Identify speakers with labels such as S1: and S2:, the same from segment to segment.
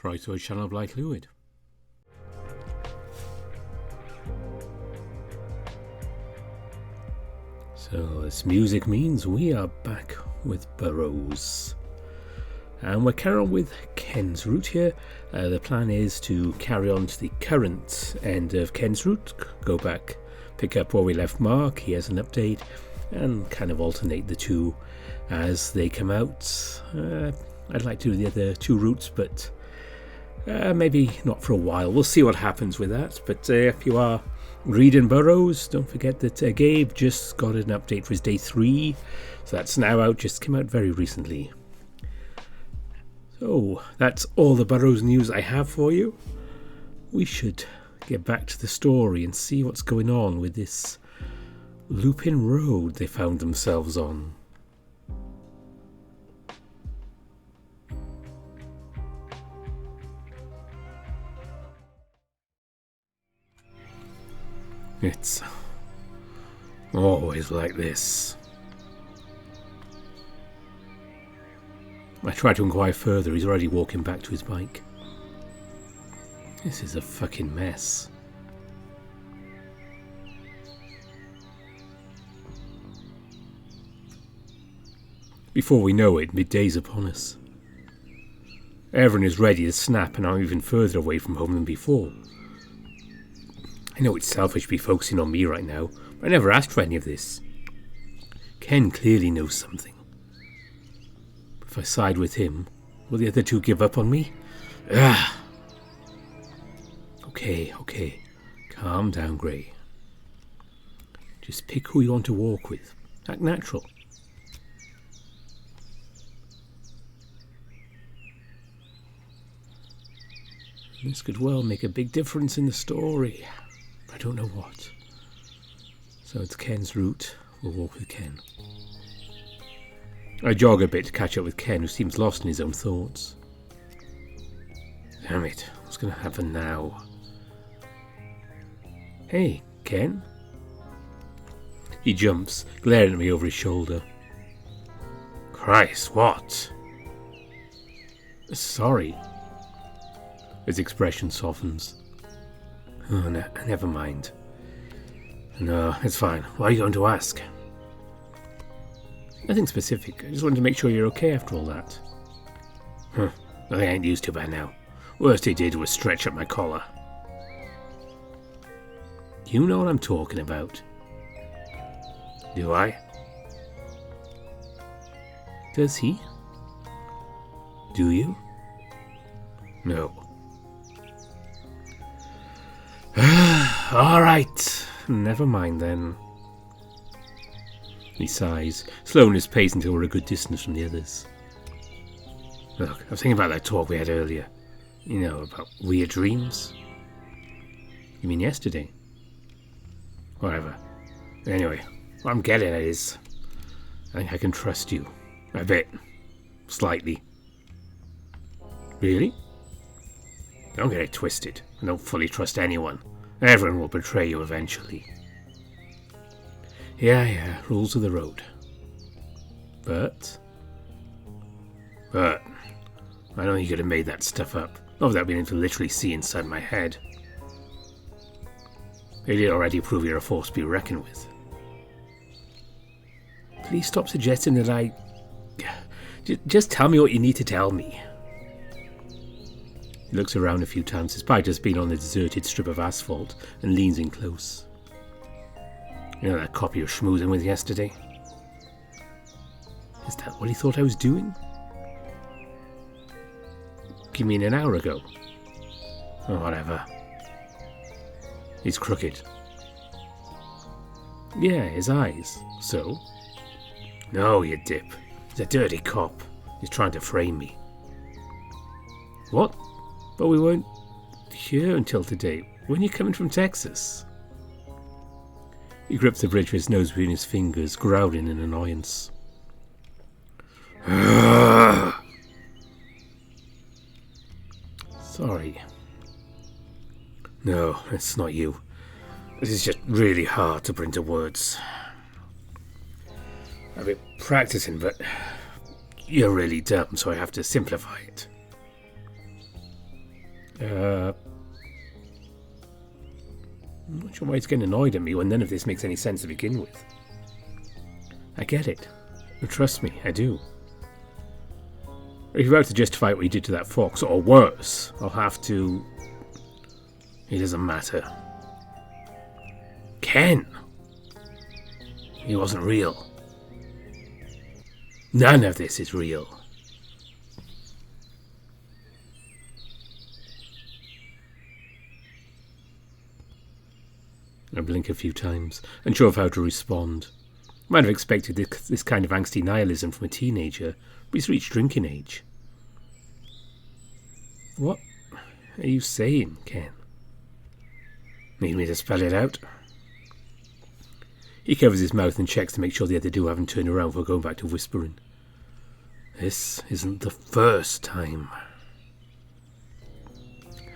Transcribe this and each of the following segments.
S1: right to a channel of light fluid. So this music means we are back with Burrows. And we're carrying on with Ken's route here. The plan is to carry on to the current end of Ken's route, go back, pick up where we left Mark, he has an update, and kind of alternate the two as they come out. I'd like to do the other two routes, but maybe not for a while. We'll see what happens with that. But if you are reading Burrows, don't forget that Gabe just got an update for his day 3. So that's now out, just came out very recently. So that's all the Burrows news I have for you. We should get back to the story and see what's going on with this looping road they found themselves on. It's always like this. I try to inquire further. He's already walking back to his bike. This is a fucking mess. Before we know it, midday's upon us. Everyone is ready to snap, and I'm even further away from home than before. I know it's selfish to be focusing on me right now, but I never asked for any of this. Ken clearly knows something. If I side with him, will the other two give up on me? Okay. Calm down, Grey. Just pick who you want to walk with. Act natural. This could well make a big difference in the story. I don't know what. So it's Ken's route. We'll walk with Ken. I jog a bit to catch up with Ken, who seems lost in his own thoughts. Damn it, what's going to happen now? Hey, Ken? He jumps, glaring at me over his shoulder. Christ, what? Sorry. His expression softens. Oh, never mind. No, it's fine. What are you going to ask? Nothing specific. I just wanted to make sure you're okay after all that. I ain't used to by now. Worst he did was stretch up my collar. You know what I'm talking about. Do I? Does he? Do you? No. All right. Never mind then. He sighs, slowing his pace until we're a good distance from the others. Look, I was thinking about that talk we had earlier. You know, about weird dreams. You mean yesterday? Whatever. Anyway, what I'm getting at is, I think I can trust you. A bit. Slightly. Really? Don't get it twisted. I don't fully trust anyone. Everyone will betray you eventually. Yeah, rules of the road. But I don't think you could have made that stuff up. Not without being able to literally see inside my head. They did already prove you're a force to be reckoned with. Please stop suggesting that I... Just tell me what you need to tell me. He looks around a few times, his bike has been on the deserted strip of asphalt, and leans in close. You know that cop you were schmoozing with yesterday? Is that what he thought I was doing? You mean an hour ago? Oh, whatever. He's crooked. Yeah, his eyes. So? No, you dip. He's a dirty cop. He's trying to frame me. What? But we weren't here until today. When are you coming from Texas? He grips the bridge with his nose between his fingers, growling in annoyance. Sorry. No, it's not you. This is just really hard to bring to words. I've been practicing, but you're really dumb, so I have to simplify it. I'm not sure why he's getting annoyed at me when none of this makes any sense to begin with. I get it. Trust me, I do. If you're about to justify what you did to that fox, or worse, I'll have to... It doesn't matter. Ken! He wasn't real. None of this is real. I blink a few times, unsure of how to respond. Might have expected this kind of angsty nihilism from a teenager, but he's reached drinking age. What are you saying, Ken? Need me to spell it out? He covers his mouth and checks to make sure the other two haven't turned around before going back to whispering. This isn't the first time.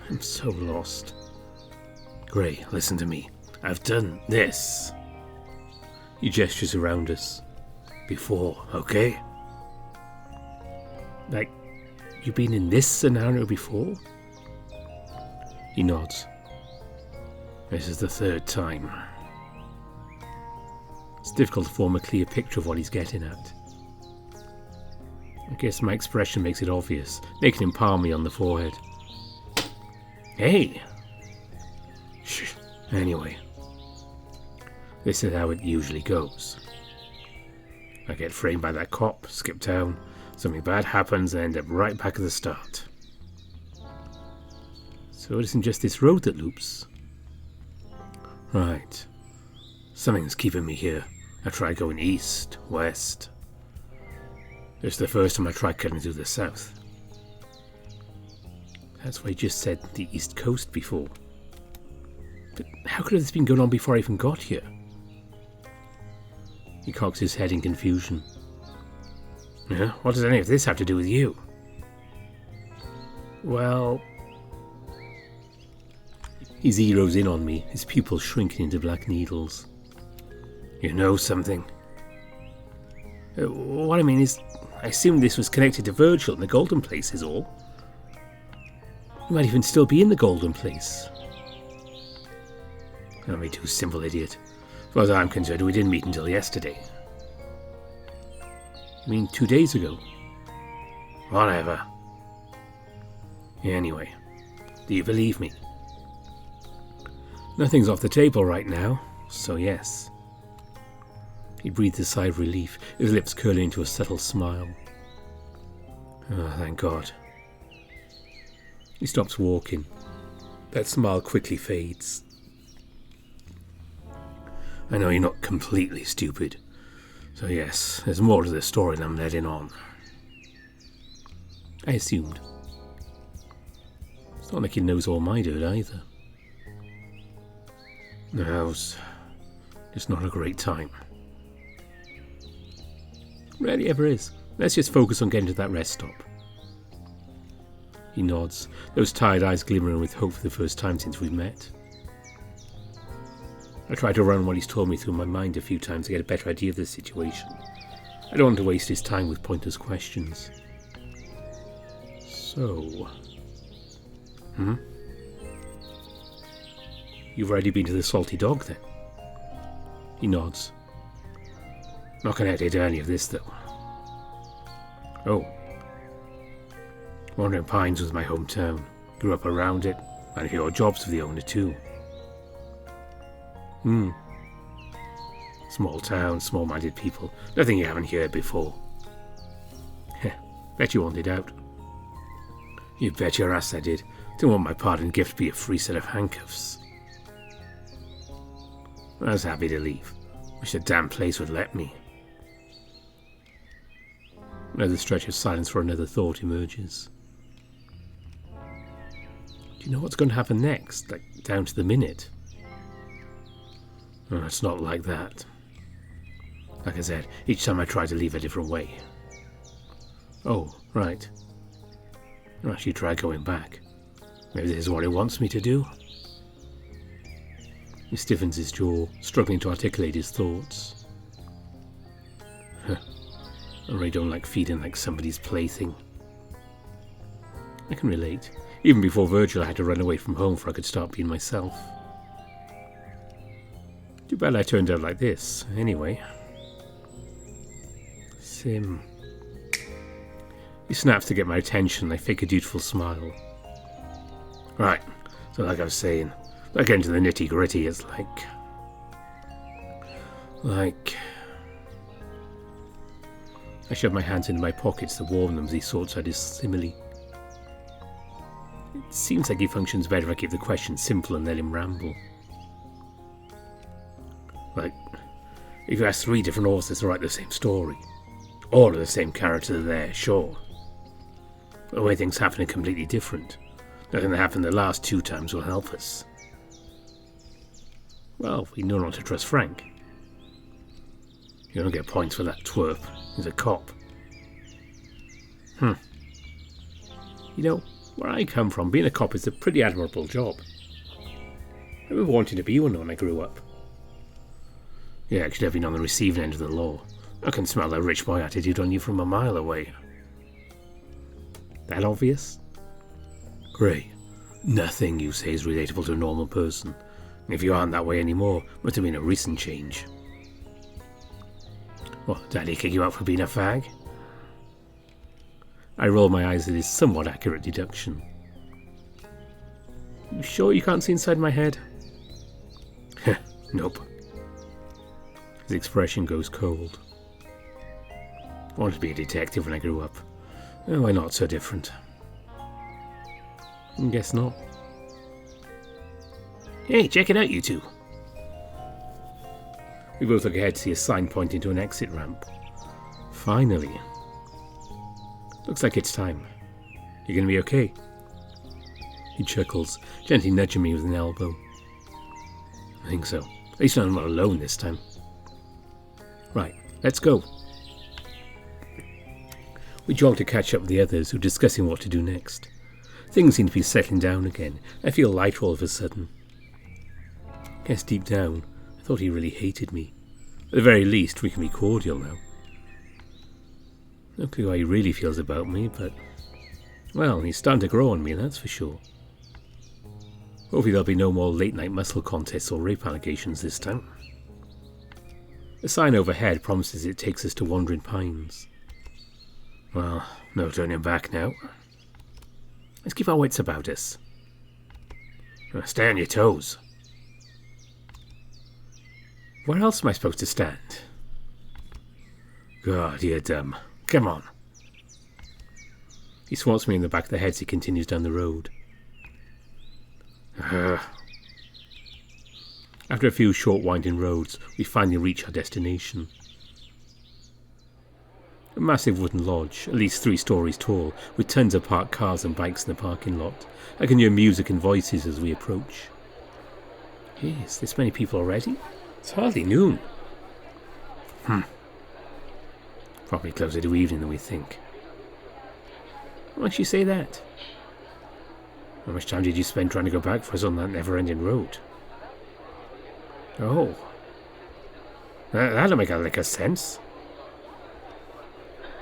S1: I'm so lost. Gray, listen to me. I've done this. He gestures around us. Before, okay? Like, you've been in this scenario before? He nods. This is the third time. It's difficult to form a clear picture of what he's getting at. I guess my expression makes it obvious, making him palm me on the forehead. Hey! Shh. Anyway. This is how it usually goes. I get framed by that cop, skip town, something bad happens, and end up right back at the start. So it isn't just this road that loops. Right. Something's keeping me here. I try going east, west. It's the first time I tried cutting through the south. That's why you just said the east coast before. But how could this been going on before I even got here? He cocks his head in confusion. Yeah, what does any of this have to do with you? Well... He zeroes in on me, his pupils shrinking into black needles. You know something? What I mean is, I assumed this was connected to Virgil and the Golden Place is all. You might even still be in the Golden Place. Don't be too simple, idiot. As far as I'm concerned, we didn't meet until yesterday. You mean 2 days ago? Whatever. Anyway, do you believe me? Nothing's off the table right now, so yes. He breathed a sigh of relief, his lips curling into a subtle smile. Oh, thank God. He stops walking. That smile quickly fades. I know you're not completely stupid. So yes, there's more to the story than I'm letting on. I assumed. It's not like he knows all my dirt either. Now's just not a great time. Rarely ever is. Let's just focus on getting to that rest stop. He nods, those tired eyes glimmering with hope for the first time since we met. I try to run what he's told me through my mind a few times to get a better idea of the situation. I don't want to waste his time with pointless questions. So... You've already been to the Salty Dog, then? He nods. Not connected to any of this, though. Oh. Wandering Pines was my hometown. Grew up around it. And a few odd jobs for the owner, too. Small town, small-minded people. Nothing you haven't heard before. Heh, bet you wanted out. You bet your ass I did. Didn't want my parting gift to be a free set of handcuffs. I was happy to leave. Wish the damn place would let me. Another stretch of silence for another thought emerges. Do you know what's going to happen next? Like, down to the minute? Oh, it's not like that. Like I said, each time I try to leave a different way. Oh, right. I'll actually try going back. Maybe this is what it wants me to do? He stiffens his jaw, struggling to articulate his thoughts. I really don't like feeling like somebody's plaything. I can relate. Even before Virgil, I had to run away from home before I could start being myself. Too bad I turned out like this, anyway. Sim. He snaps to get my attention. I fake a dutiful smile. Right, so like I was saying, like getting to the nitty gritty, it's like... I shove my hands into my pockets to warm them as he sorts out his simile. It seems like he functions better if I keep the question simple and let him ramble. Like, if you ask 3 different authors to write the same story, all of the same characters are there, sure. But the way things happen are completely different. Nothing that happened the last 2 times will help us. Well, we know not to trust Frank. You don't get points for that twerp. He's a cop. You know, where I come from, being a cop is a pretty admirable job. I remember wanting to be one when I grew up. Yeah, actually, I've been on the receiving end of the law. I can smell that rich boy attitude on you from a mile away. That obvious? Great. Nothing you say is relatable to a normal person. And if you aren't that way anymore, must have been a recent change. What, Daddy kick you out for being a fag? I roll my eyes at his somewhat accurate deduction. You sure you can't see inside my head? Nope. His expression goes cold. I wanted to be a detective when I grew up. Oh, why not so different? Guess not. Hey, check it out, you two. We both look ahead to see a sign pointing to an exit ramp. Finally. Looks like it's time. You gonna be okay? He chuckles, gently nudging me with an elbow. I think so. At least I'm not alone this time. Right, let's go. We jog to catch up with the others who are discussing what to do next. Things seem to be settling down again. I feel lighter all of a sudden. Guess deep down, I thought he really hated me. At the very least, we can be cordial now. No clue how he really feels about me, but... well, he's starting to grow on me, that's for sure. Hopefully there'll be no more late-night muscle contests or rape allegations this time. The sign overhead promises it takes us to Wandering Pines. Well, no turning back now. Let's keep our wits about us. Stay on your toes. Where else am I supposed to stand? God, you're dumb. Come on. He swats me in the back of the head as he continues down the road. After a few short winding roads, we finally reach our destination. A massive wooden lodge, at least 3 stories tall, with tons of parked cars and bikes in the parking lot. I can hear music and voices as we approach. Yes, this many people already? It's hardly noon. Probably closer to evening than we think. Why makes you say that? How much time did you spend trying to go back for us on that never-ending road? Oh. That'll make a lick of sense.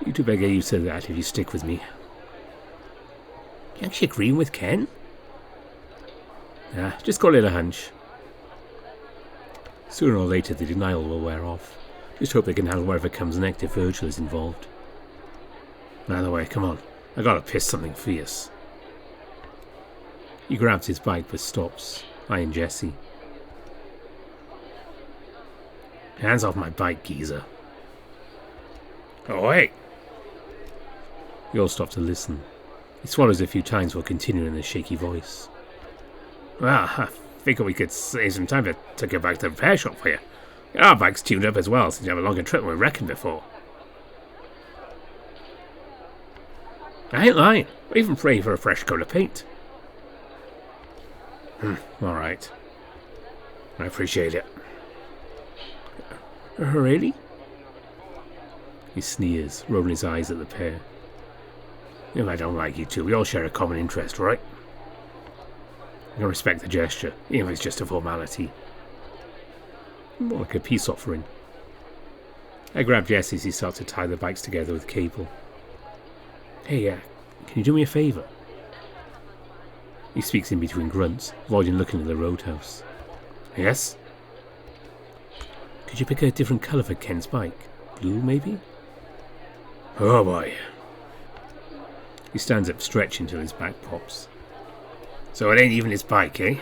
S1: You two better get used to that if you stick with me. You actually agreeing with Ken? Nah, just call it a hunch. Sooner or later the denial will wear off. Just hope they can handle whatever comes next if Virgil is involved. Either way, come on. I gotta piss something fierce. He grabs his bike but stops, eyeing Jesse. Hands off my bike, geezer. Oh, wait. We all stop to listen. He swallows a few times while continuing in a shaky voice. Well, I figure we could save some time to get back to the repair shop for you. Our bike's tuned up as well since you have a longer trip than we reckoned before. I ain't lying. We're even praying for a fresh coat of paint. Alright. I appreciate it. Really? He sneers, rolling his eyes at the pair. If I don't like you two, we all share a common interest, right? I respect the gesture, even if it's just a formality. More like a peace offering. I grab Jesse as he starts to tie the bikes together with cable. Hey, can you do me a favour? He speaks in between grunts, avoiding looking at the roadhouse. Yes? Could you pick a different colour for Ken's bike? Blue, maybe? Oh boy. He stands up, stretching till his back pops. So it ain't even his bike, eh?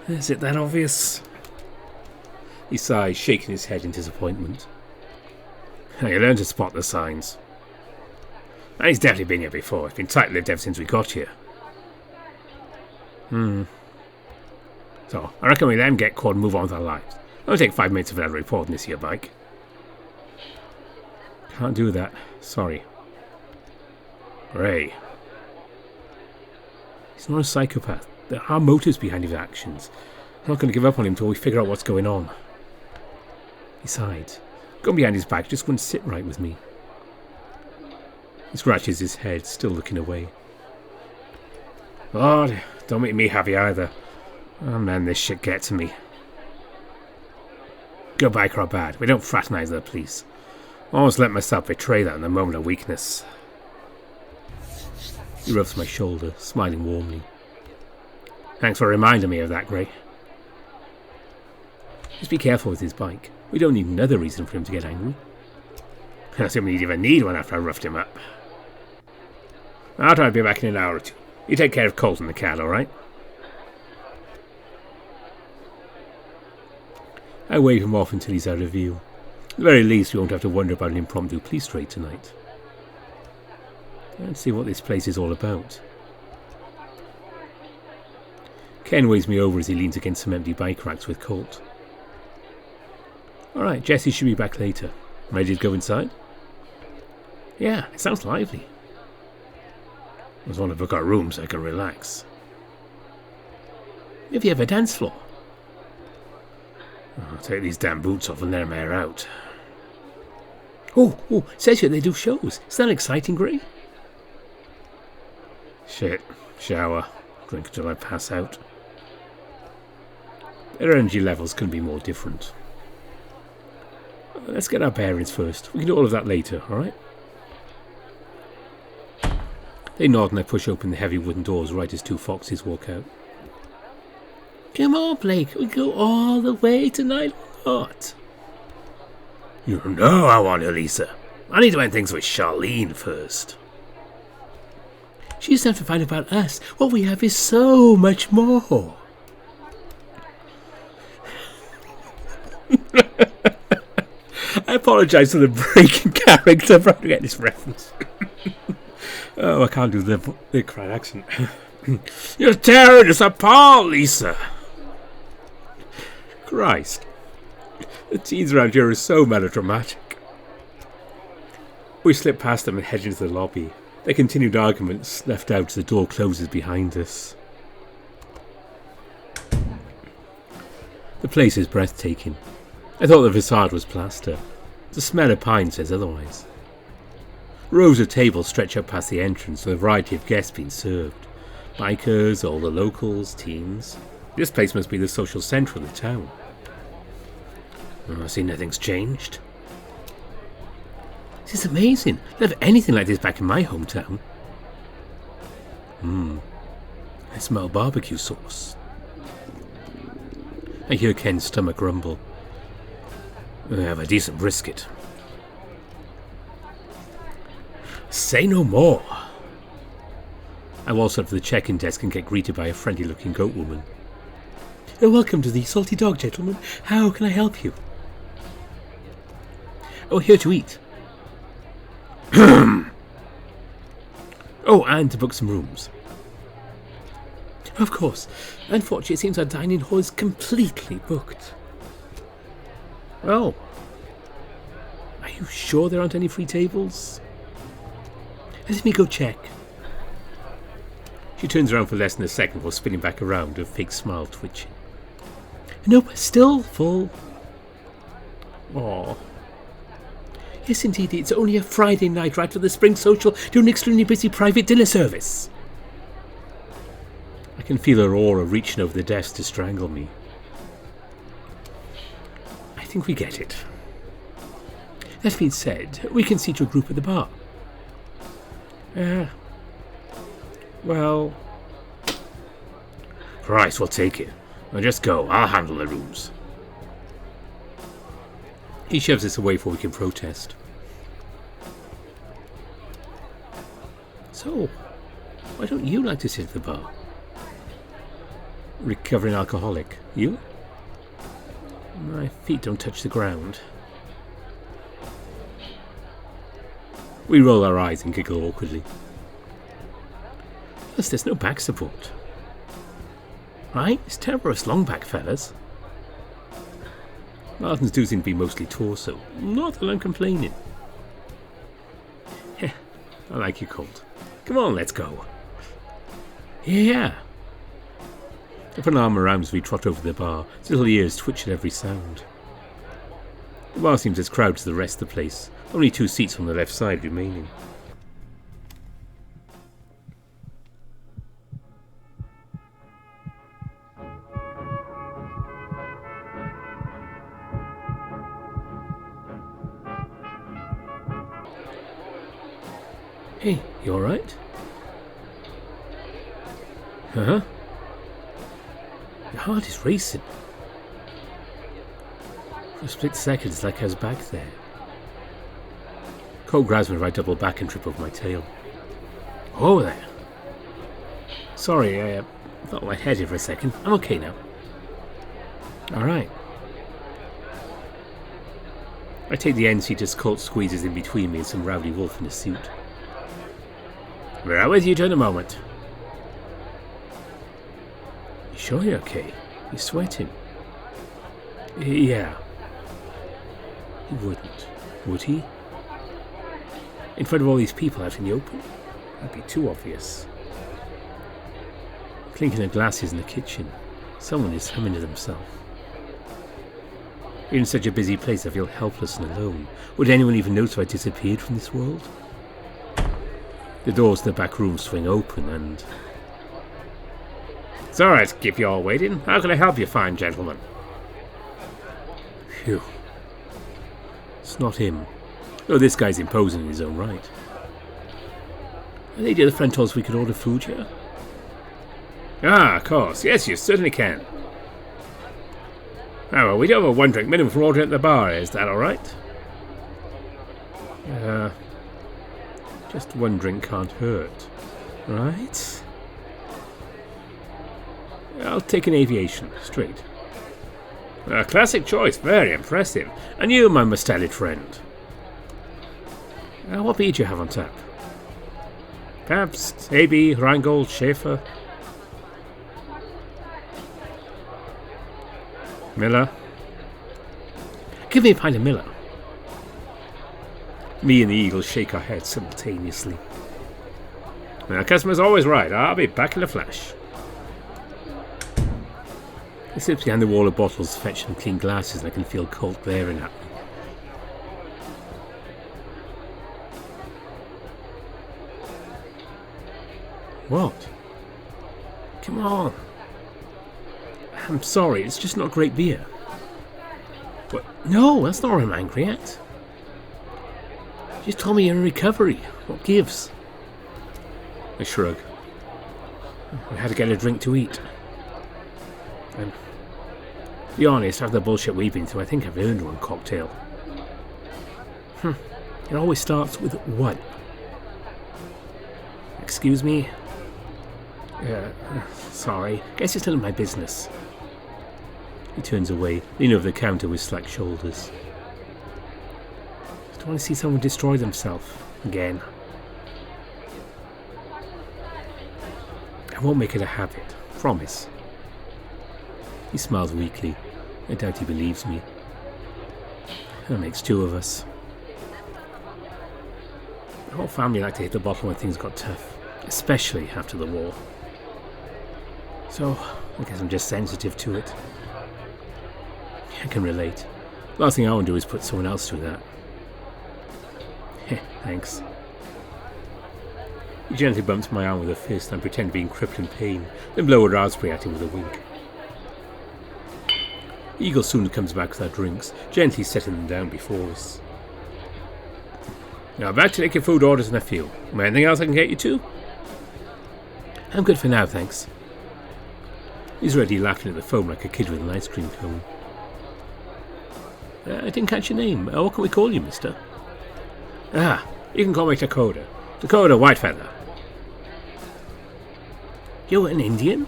S1: Is it that obvious? He sighs, shaking his head in disappointment. You learn to spot the signs. He's definitely been here before. It's been tight-lipped ever since we got here. So, I reckon we let him get caught and move on with our lives. It'll take 5 minutes for that reporting this here bike. Can't do that. Sorry. Ray. He's not a psychopath. There are motives behind his actions. I'm not going to give up on him until we figure out what's going on. Besides, going behind his back just wouldn't sit right with me. He scratches his head, still looking away. Lord, don't make me happy either. Oh man, this shit gets to me. Good biker are bad. We don't fraternise with the police. I almost let myself betray that in a moment of weakness. He rubs my shoulder, smiling warmly. Thanks for reminding me of that, Gray. Just be careful with his bike. We don't need another reason for him to get angry. I assume he'd even need one after I roughed him up. I'll try to be back in an hour or two. You take care of Colt and the cat, alright? I wave him off until he's out of view. At the very least, we won't have to wonder about an impromptu police raid tonight. Let's see what this place is all about. Ken waves me over as he leans against some empty bike racks with Colt. Alright, Jesse should be back later. Ready to go inside? Yeah, it sounds lively. I just want to book our room so I can relax. If you have a dance floor. I'll take these damn boots off and let them air out. Oh, says here they do shows. Is that exciting, Gray? Shit. Shower. Drink until I pass out. Their energy levels couldn't be more different. Let's get our bearings first. We can do all of that later, alright? They nod and I push open the heavy wooden doors right as two foxes walk out. Come on, Blake. We go all the way tonight or not? You know I want to, Lisa. I need to end things with Charlene first. She doesn't have to find about us. What we have is so much more. I apologise for the breaking character, but I'm trying to get this reference. Oh, I can't do the crowd accent. You're tearing us apart, Lisa. Christ. The teens around here are so melodramatic. We slip past them and head into the lobby. Their continued arguments left out as the door closes behind us. The place is breathtaking. I thought the facade was plaster. The smell of pine says otherwise. Rows of tables stretch up past the entrance with a variety of guests being served. Bikers, older locals, teens. This place must be the social centre of the town. I see nothing's changed. This is amazing. I don't have anything like this back in my hometown. I smell barbecue sauce. I hear Ken's stomach grumble. I have a decent brisket. Say no more. I waltz up to the check-in desk and get greeted by a friendly-looking goat woman. Welcome to the Salty Dog, gentlemen. How can I help you? Oh, here to eat. Oh, and to book some rooms. Of course. Unfortunately, it seems our dining hall is completely booked. Oh. Are you sure there aren't any free tables? Let me go check. She turns around for less than a second before spinning back around, her fake smile twitching. Nope, still full. Aww. Yes, indeed, it's only a Friday night right for the spring social during an extremely busy private dinner service. I can feel her aura reaching over the desk to strangle me. I think we get it. That being said, we can seat your group at the bar. Well, Price, we'll take it. Now just go. I'll handle the rooms. He shoves us away before we can protest. So, why don't you like to sit at the bar? Recovering alcoholic. You? My feet don't touch the ground. We roll our eyes and giggle awkwardly. Plus, there's no back support. Right? It's terrible for us long back fellas. Martins do seem to be mostly torso. Not that I'm complaining. Heh, I like you cold. Come on, let's go. Yeah. I put an arm around as we trot over the bar. His little ears twitch at every sound. The bar seems as crowded as the rest of the place. Only 2 seats on the left side remaining. Hey, you alright? Huh? Your heart is racing. For a split second, it's like I was back there. Cole grabs me if I double back and trip over my tail. Oh there. Sorry, I thought my head here for a second. I'm okay now. Alright. I take the end seat as Colt squeezes in between me and some rowdy wolf in a suit. We're out with you in a moment. You sure you're okay? You're sweating. Yeah. He wouldn't, would he? In front of all these people out in the open? That'd be too obvious. Clinking of glasses in the kitchen. Someone is humming to themselves. In such a busy place, I feel helpless and alone. Would anyone even notice if I disappeared from this world? The doors to the back room swing open and... It's alright to keep you all waiting. How can I help you, fine gentlemen? Phew. It's not him. Oh, this guy's imposing in his own right. The lady at the front told us we could order food here. Ah, of course. Yes, you certainly can. Oh, well, we do have a 1 drink minimum for ordering at the bar. Is that alright? Just 1 drink can't hurt. Right? I'll take an aviation. Straight. A classic choice. Very impressive. And you, my mustached friend. What beer do you have on tap? Pabst, AB, Rheingold, Schaefer. Miller. Give me a pint of Miller. Me and the Eagle shake our heads simultaneously. The customer's always right. I'll be back in a flash. He slips behind the wall of bottles, fetch some clean glasses, and I can feel Colt glaring at me. What? Come on. I'm sorry, it's just not great beer. What? No, that's not what I'm angry at. You just told me you're in recovery. What gives? I shrug. I had to get a drink to eat. And to be honest, after the bullshit we've been through, I think I've earned 1 cocktail. It always starts with what? Excuse me? Sorry. Guess it's none of my business. He turns away, leaning over the counter with slack shoulders. I don't want to see someone destroy themselves again. I won't make it a habit. Promise. He smiles weakly. I doubt he believes me. That makes 2 of us. The whole family like to hit the bottle when things got tough, especially after the war. So, I guess I'm just sensitive to it. I can relate. Last thing I want to do is put someone else through that. Heh, thanks. He gently bumps my arm with a fist and I pretend to be in crippling pain, then blow a raspberry at him with a wink. Eagle soon comes back with our drinks, gently setting them down before us. Now back to taking food orders in a few. Anything else I can get you to? I'm good for now, thanks. He's already laughing at the foam like a kid with an ice cream cone. I didn't catch your name. What can we call you, mister? Ah, you can call me Dakota. Dakota Whitefeather. You're an Indian?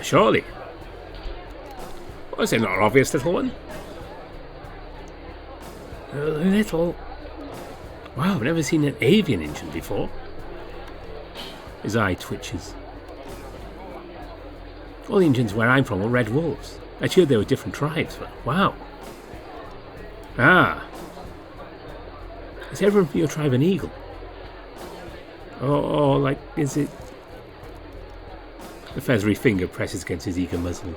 S1: Surely. Was it not obvious, little one? Little... Wow, I've never seen an avian Indian before. His eye twitches. All the Indians where I'm from were red wolves. I heard they were different tribes, but wow. Ah. Is everyone from your tribe an eagle? Oh, like, is it... The feathery finger presses against his eager muzzle.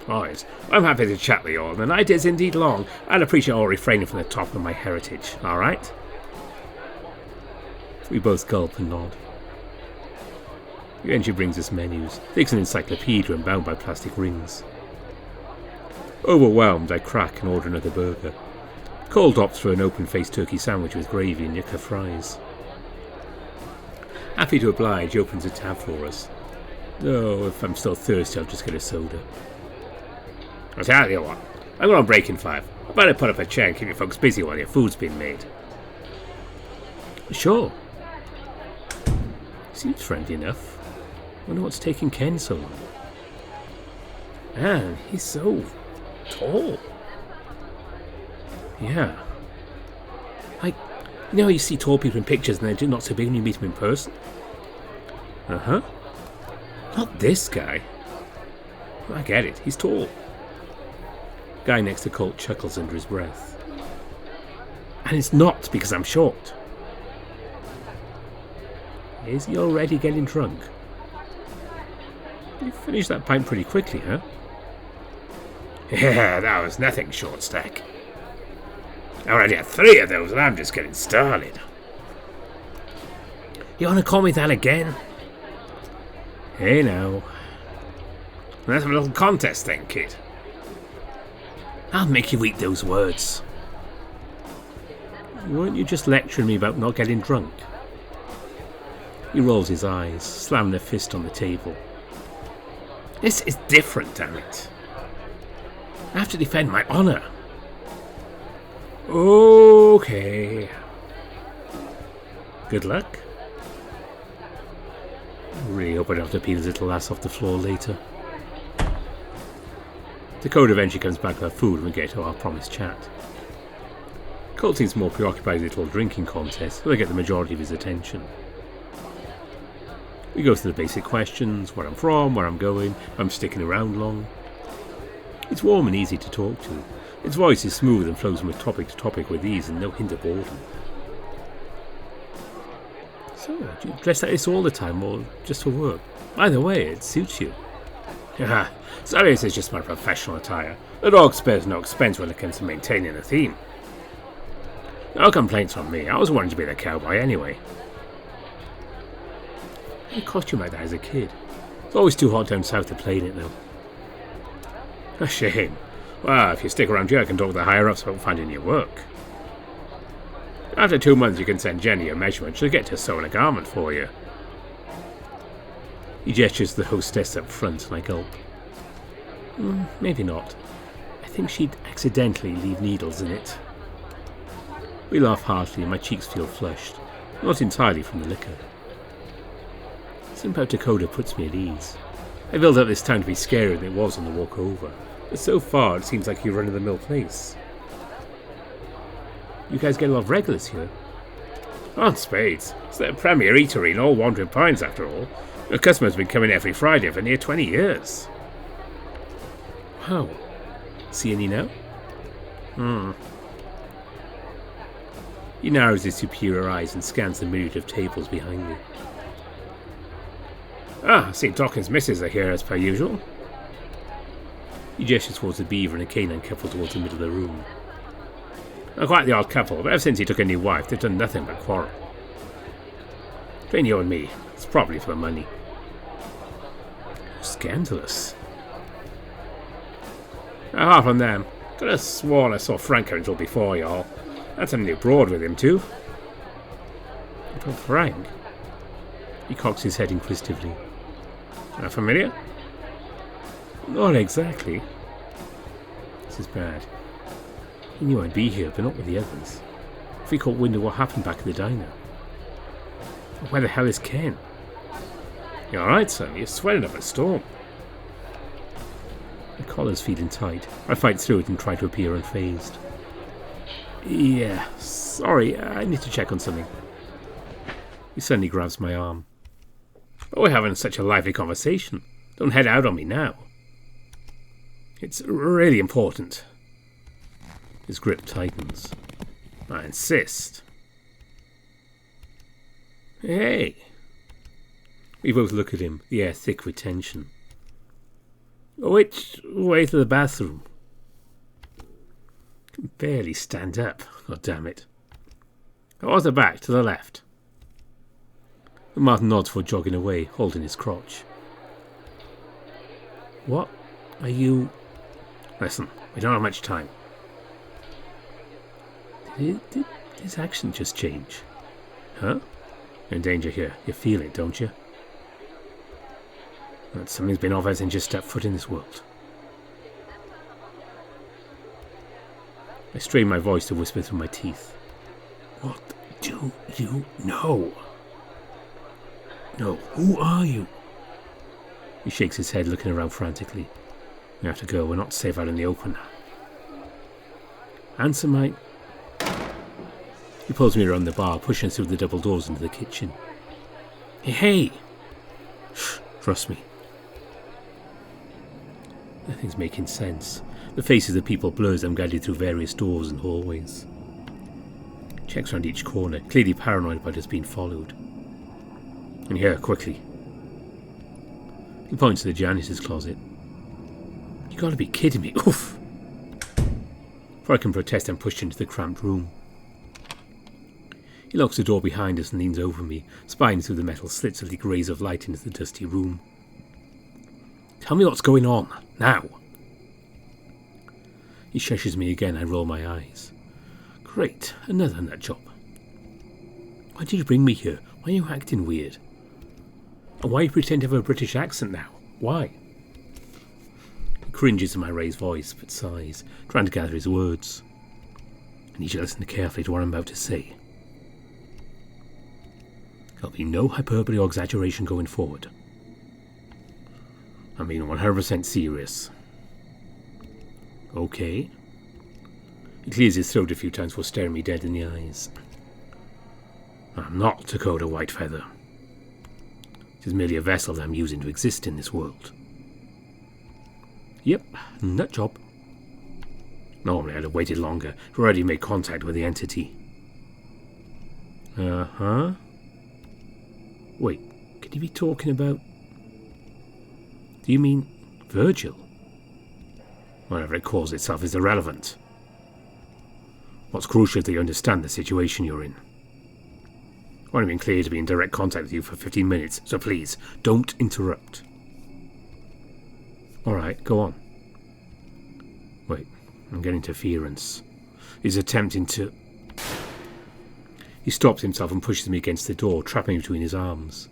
S1: Oh, yes. I'm happy to chat with you all. The night is indeed long. I'd appreciate all refraining from the top of my heritage, alright? We both gulp and nod. Eventually brings us menus. Takes an encyclopedia and bound by plastic rings. Overwhelmed, I crack and order another burger. Cold opts for an open-faced turkey sandwich with gravy and yucca fries. Happy to oblige, he opens a tab for us. Though, if I'm still thirsty, I'll just get a soda. I'll tell you what, I'm going on break in 5. I better put up a chair and keep you folks busy while your food's being made. Sure. Seems friendly enough. Wonder what's taking Ken so long. Man, he's so tall. Yeah. Like, you know how you see tall people in pictures and they're not so big when you meet them in person? Uh-huh. Not this guy. I get it, he's tall. Guy next to Colt chuckles under his breath. And it's not because I'm short. Is he already getting drunk? You finished that pint pretty quickly, huh? Yeah, that was nothing, short stack. I already had 3 of those and I'm just getting started. You want to call me that again? Hey now. Let's have a little contest then, kid. I'll make you eat those words. Weren't you just lecturing me about not getting drunk? He rolls his eyes, slamming a fist on the table. This is different, damn it. I have to defend my honour. Okay. Good luck. I really hope I don't have to peel his little ass off the floor later. Dakota eventually comes back with her food and we get to our promised chat. Colt seems more preoccupied with his little drinking contest, so they get the majority of his attention. We go through the basic questions, where I'm from, where I'm going, if I'm sticking around long. It's warm and easy to talk to. Its voice is smooth and flows from topic to topic with ease and no hint of boredom. So, do you dress like this all the time or just for work? Either way, it suits you. Haha, sorry, this is just my professional attire. The dog spares no expense when it comes to maintaining a theme. No complaints from me. I was wanting to be the cowboy anyway. I had a costume like that as a kid. It's always too hot down south to play in it though. A shame. Well, if you stick around here I can talk to the higher-ups about finding your work. After 2 months you can send Jenny your measurement. She'll get to sewing a garment for you. He gestures to the hostess up front and I gulp. Maybe not. I think she'd accidentally leave needles in it. We laugh heartily and my cheeks feel flushed. Not entirely from the liquor. Something about Dakota puts me at ease. I built up this town to be scarier than it was on the walk over. But so far it seems like a run-of-the-mill place. You guys get a lot of regulars here? On spades. It's their premier eatery in all Wandering Pines after all. The customers have been coming every Friday for near 20 years. Wow. See any now? He narrows his superior eyes and scans the myriad of tables behind me. Ah, I see Doc and his missus are here as per usual. He gestures towards the beaver and a canine couple towards the middle of the room. Not quite the odd couple, but ever since he took a new wife, they've done nothing but quarrel. Between you and me, it's probably for the money. Scandalous. Apart from them, could have sworn I saw Frank until before y'all. Had something abroad with him too. But Frank? He cocks his head inquisitively. Familiar? Not exactly. This is bad. He knew I'd be here, but not with the others. If he caught wind of what happened back at the diner. Where the hell is Ken? You alright, son? You're sweating up a storm. My collar's feeling tight. I fight through it and try to appear unfazed. Yeah, sorry, I need to check on something. He suddenly grabs my arm. Oh, we're having such a lively conversation. Don't head out on me now. It's really important. His grip tightens. I insist. Hey. We both look at him, the air thick with tension. Which way to the bathroom? I can barely stand up, god damn it. Or the back, to the left. Martin nods for jogging away, holding his crotch. What are you... Listen, we don't have much time. Did his accent just change? Huh? You're in danger here. You feel it, don't you? That something's been off since you stepped foot in this world. I strain my voice to whisper through my teeth. What do you know? No, who are you? He shakes his head, looking around frantically. We have to go. We're not safe out in the open. Answer my... He pulls me around the bar, pushing through the double doors into the kitchen. Hey! Shh, trust me. Nothing's making sense. The faces of people blur as I'm guided through various doors and hallways. Checks around each corner, clearly paranoid about us being followed. And here, quickly. He points to the janitor's closet. You gotta be kidding me. Oof! Before I can protest, I'm pushed into the cramped room. He locks the door behind us and leans over me, spying through the metal slits that leak rays of light into the dusty room. Tell me what's going on, now. He shushes me again. I roll my eyes. Great, another nut job. Why did you bring me here? Why are you acting weird? And why you pretend to have a British accent now? Why? He cringes at my raised voice, but sighs, trying to gather his words. I need you to listen carefully to what I'm about to say. There'll be no hyperbole or exaggeration going forward. I mean 100% serious. Okay. He clears his throat a few times before staring me dead in the eyes. I'm not Dakota Whitefeather. It is merely a vessel that I'm using to exist in this world. Yep, nut job. Normally I'd have waited longer to already make contact with the entity. Uh-huh. Wait, could he be talking about... Do you mean Virgil? Whatever it calls itself is irrelevant. What's crucial is that you understand the situation you're in. I've only been cleared to be in direct contact with you for 15 minutes, so please, don't interrupt. Alright, go on. Wait, I'm getting interference. He's attempting to... He stops himself and pushes me against the door, trapping me between his arms.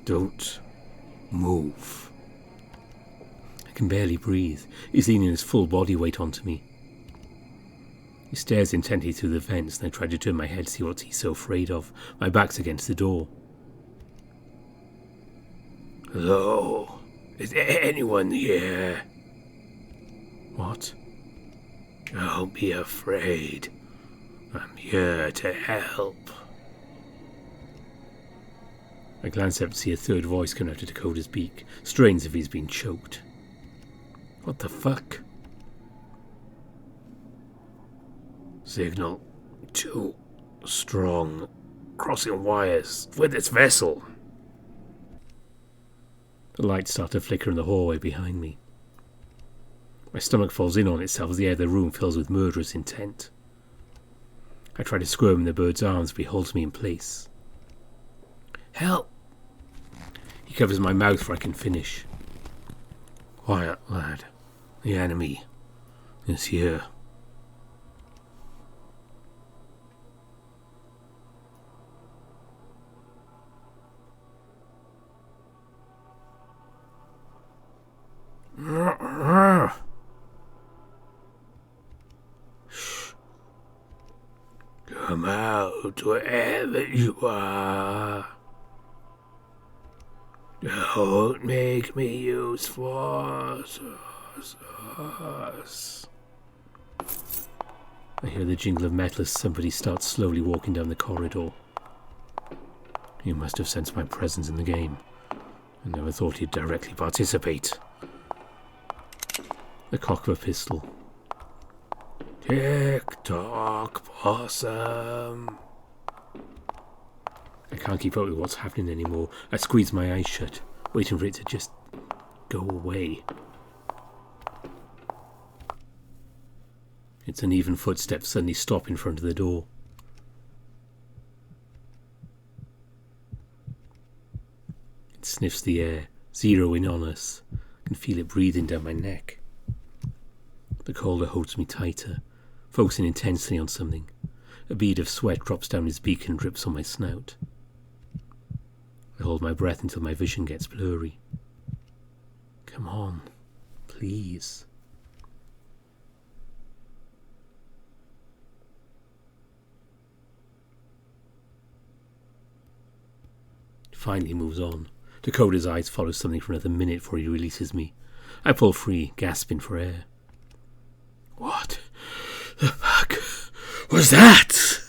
S1: Don't move. I can barely breathe. He's leaning his full body weight onto me. He stares intently through the vents, and I try to turn my head to see what he's so afraid of. My back's against the door. Hello? Is there anyone here? What? Don't be afraid. I'm here to help. I glance up to see a third voice come out of Dakota's beak, strains as if he's been choked. What the fuck? Signal too strong. Crossing wires with this vessel. The lights start to flicker in the hallway behind me. My stomach falls in on itself as the air of the room fills with murderous intent. I try to squirm in the bird's arms, but he holds me in place. Help! He covers my mouth before I can finish. Quiet, lad. The enemy is here. Come out, wherever you are. Don't make me use force. I hear the jingle of metal as somebody starts slowly walking down the corridor. You must have sensed my presence in the game. I never thought he'd directly participate. The cock of a pistol. Tick-tock, possum. I can't keep up with what's happening anymore. I squeeze my eyes shut, waiting for it to just go away. Its uneven footsteps suddenly stop in front of the door. It sniffs the air, zeroing on us. I can feel it breathing down my neck. The collar holds me tighter, focusing intensely on something. A bead of sweat drops down his beak and drips on my snout. I hold my breath until my vision gets blurry. Come on, please. Finally moves on. Dakota's eyes follow something for another minute before he releases me. I pull free, gasping for air. What the fuck was that?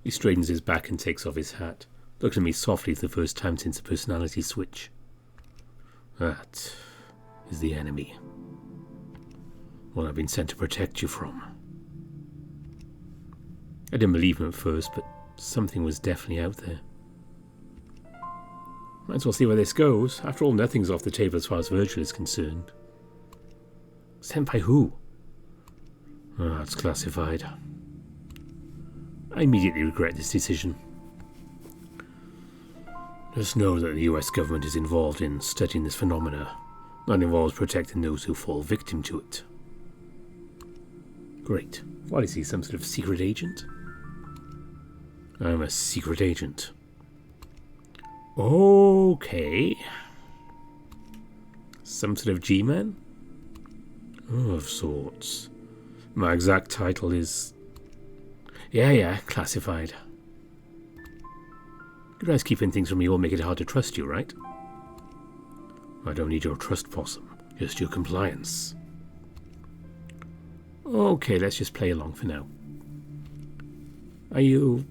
S1: He straightens his back and takes off his hat, looking at me softly for the first time since the personality switch. That is the enemy. What I've been sent to protect you from. I didn't believe him at first, but something was definitely out there. Might as well see where this goes. After all, nothing's off the table as far as Virgil is concerned. Sent by who? It's classified. I immediately regret this decision. Just know that the US government is involved in studying this phenomena, and involves protecting those who fall victim to it. Great. What is he, some sort of secret agent? I'm a secret agent. Okay. Some sort of G-man? Of sorts. My exact title is... Yeah, classified. You guys keeping things from me will make it hard to trust you, right? I don't need your trust, Possum. Just your compliance. Okay, let's just play along for now. Are you...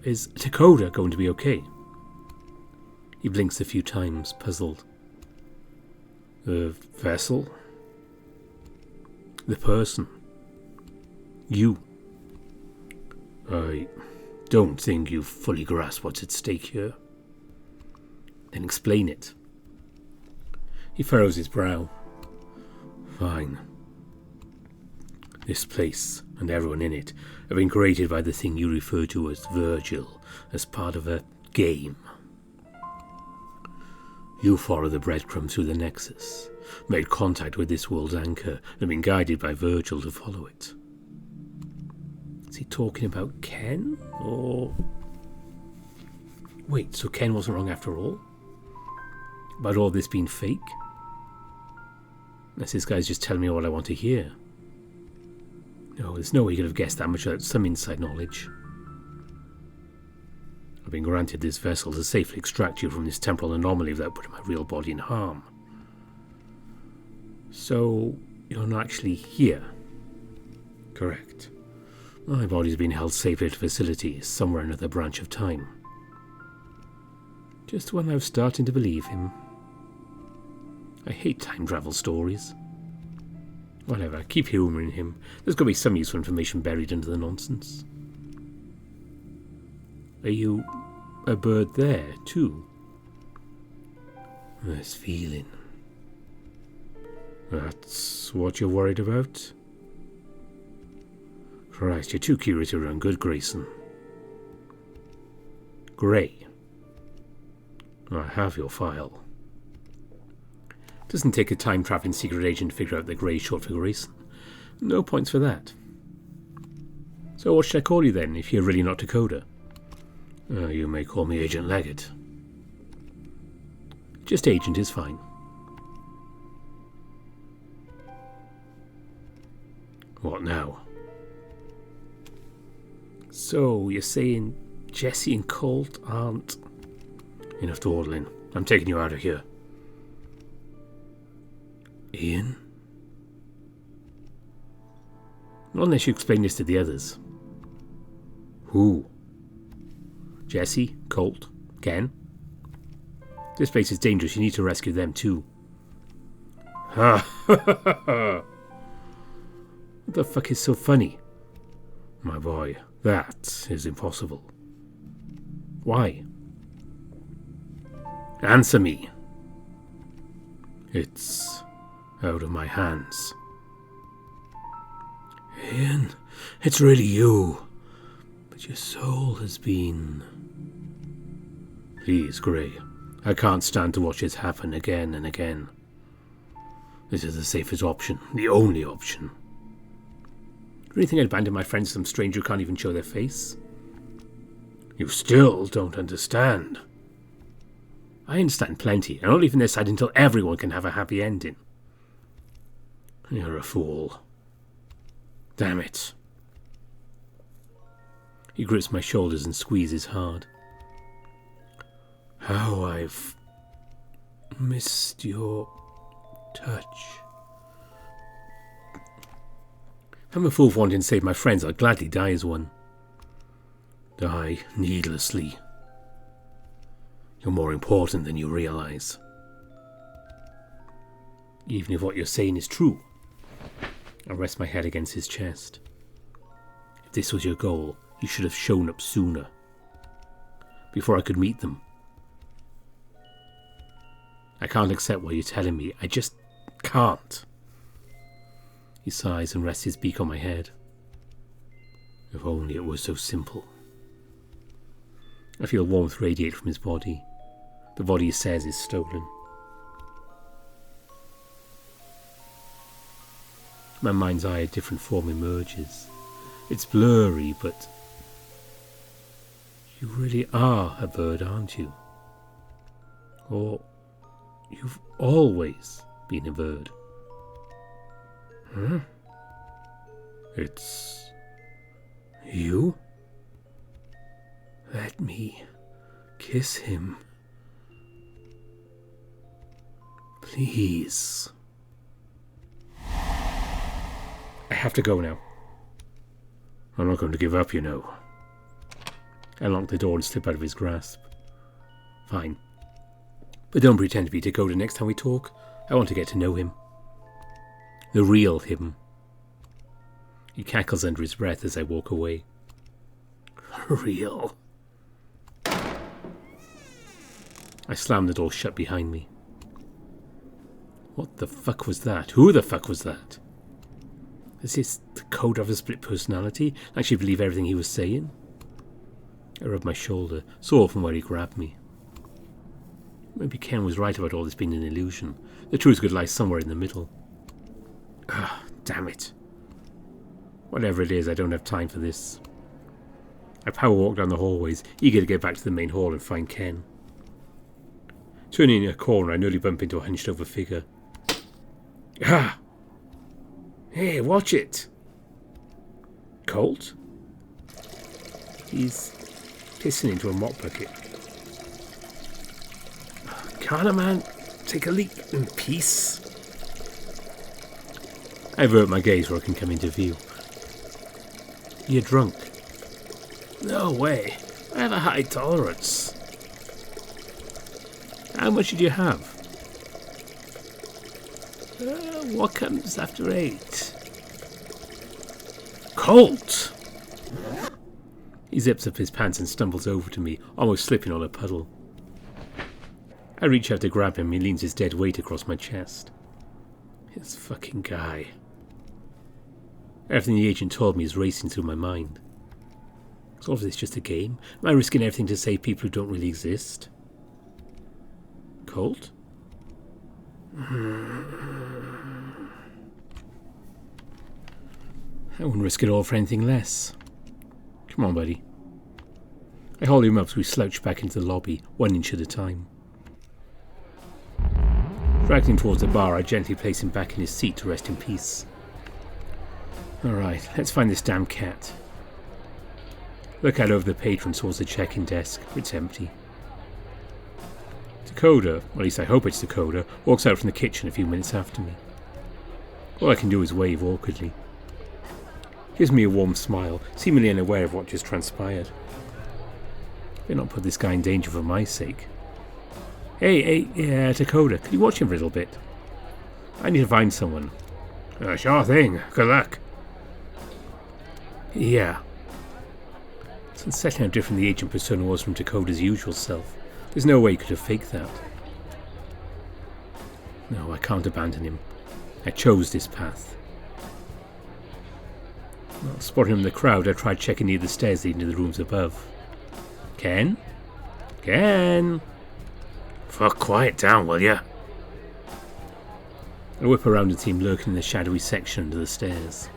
S1: is Dakota going to be okay? He blinks a few times, puzzled. The vessel? The person? You? I don't think you fully grasp what's at stake here. Then explain it. He furrows his brow. Fine. This place, and everyone in it, have been created by the thing you refer to as Virgil, as part of a game. You follow the breadcrumbs through the Nexus, made contact with this world's anchor, and have been guided by Virgil to follow it. Is he talking about Ken, or... Wait, so Ken wasn't wrong after all? About all this being fake? Unless this guy's just telling me all I want to hear. No, there's no way he could have guessed that much without some inside knowledge. I've been granted this vessel to safely extract you from this temporal anomaly without putting my real body in harm. So, you're not actually here? Correct. My body's been held safely at a facility somewhere in another branch of time. Just when I was starting to believe him. I hate time travel stories. Whatever, keep humouring him. There's got to be some useful information buried under the nonsense. Are you a bird there, too? This feeling. That's what you're worried about? Christ, you're too curious to run good, Grayson. Grey. I have your file. Doesn't take a time-traveling secret agent to figure out that Grey's short for Grayson. No points for that. So what should I call you then, if you're really not Dakota? You may call me Agent Leggett. Just Agent is fine. What now? So, you're saying Jesse and Colt aren't... Enough dawdling. I'm taking you out of here. Ian? Not unless you explain this to the others. Who? Jesse? Colt? Ken? This place is dangerous. You need to rescue them too. Ha ha ha ha! What the fuck is so funny? My boy, that is impossible. Why? Answer me. It's out of my hands. Ian, it's really you. But your soul has been... Please, Grey. I can't stand to watch this happen again and again. This is the safest option. The only option. Do you think I'd abandon my friends to some stranger who can't even show their face? You still don't understand. I understand plenty. I'm not leaving this side until everyone can have a happy ending. You're a fool. Damn it. He grips my shoulders and squeezes hard. How I've missed your touch. If I'm a fool for wanting to save my friends, I'll gladly die as one. Die needlessly. You're more important than you realize. Even if what you're saying is true. I rest my head against his chest. If this was your goal, you should have shown up sooner. Before I could meet them. I can't accept what you're telling me. I just can't. He sighs and rests his beak on my head. If only it was so simple. I feel warmth radiate from his body. The body he says is stolen. My mind's eye, a different form emerges. It's blurry, but... You really are a bird, aren't you? Or... You've always been a bird. Huh? It's... you? Let me kiss him. Please. I have to go now. I'm not going to give up, you know. I lock the door and slip out of his grasp. Fine. But don't pretend to be Dakota next time we talk. I want to get to know him. The real him. He cackles under his breath as I walk away. Real. I slam the door shut behind me. What the fuck was that? Who the fuck was that? Is this the code of a split personality? I actually believe everything he was saying? I rubbed my shoulder, sore from where he grabbed me. Maybe Ken was right about all this being an illusion. The truth could lie somewhere in the middle. Ah, damn it. Whatever it is, I don't have time for this. I power walk down the hallways, eager to get back to the main hall and find Ken. Turning in a corner, I nearly bump into a hunched over figure. Ah! Hey, watch it! Colt? He's pissing into a mop bucket. Can't a man take a leak in peace? I avert my gaze where I can come into view. You're drunk. No way. I have a high tolerance. How much did you have? What comes after 8? Colt! He zips up his pants and stumbles over to me, almost slipping on a puddle. I reach out to grab him. He leans his dead weight across my chest. This fucking guy. Everything the agent told me is racing through my mind. Is all of this just a game? Am I risking everything to save people who don't really exist? Colt? I wouldn't risk it all for anything less. Come on, buddy. I hold him up as we slouch back into the lobby, 1 inch at a time. Dragging him towards the bar, I gently place him back in his seat to rest in peace. Alright, let's find this damn cat. Look out over the patron towards the check-in desk. It's empty. Dakota, or at least I hope it's Dakota, walks out from the kitchen a few minutes after me. All I can do is wave awkwardly. Gives me a warm smile, seemingly unaware of what just transpired. Better not put this guy in danger for my sake. Hey, Dakota, could you watch him for a little bit? I need to find someone. Sure thing. Good luck. Yeah. It's unsettling how different the agent persona was from Dakota's usual self. There's no way he could have faked that. No, I can't abandon him. I chose this path. Well, spotting him in the crowd, I tried checking near the stairs leading to the rooms above. Ken? Ken? Fuck, quiet down, will ya? I whip around and see him lurking in the shadowy section under the stairs.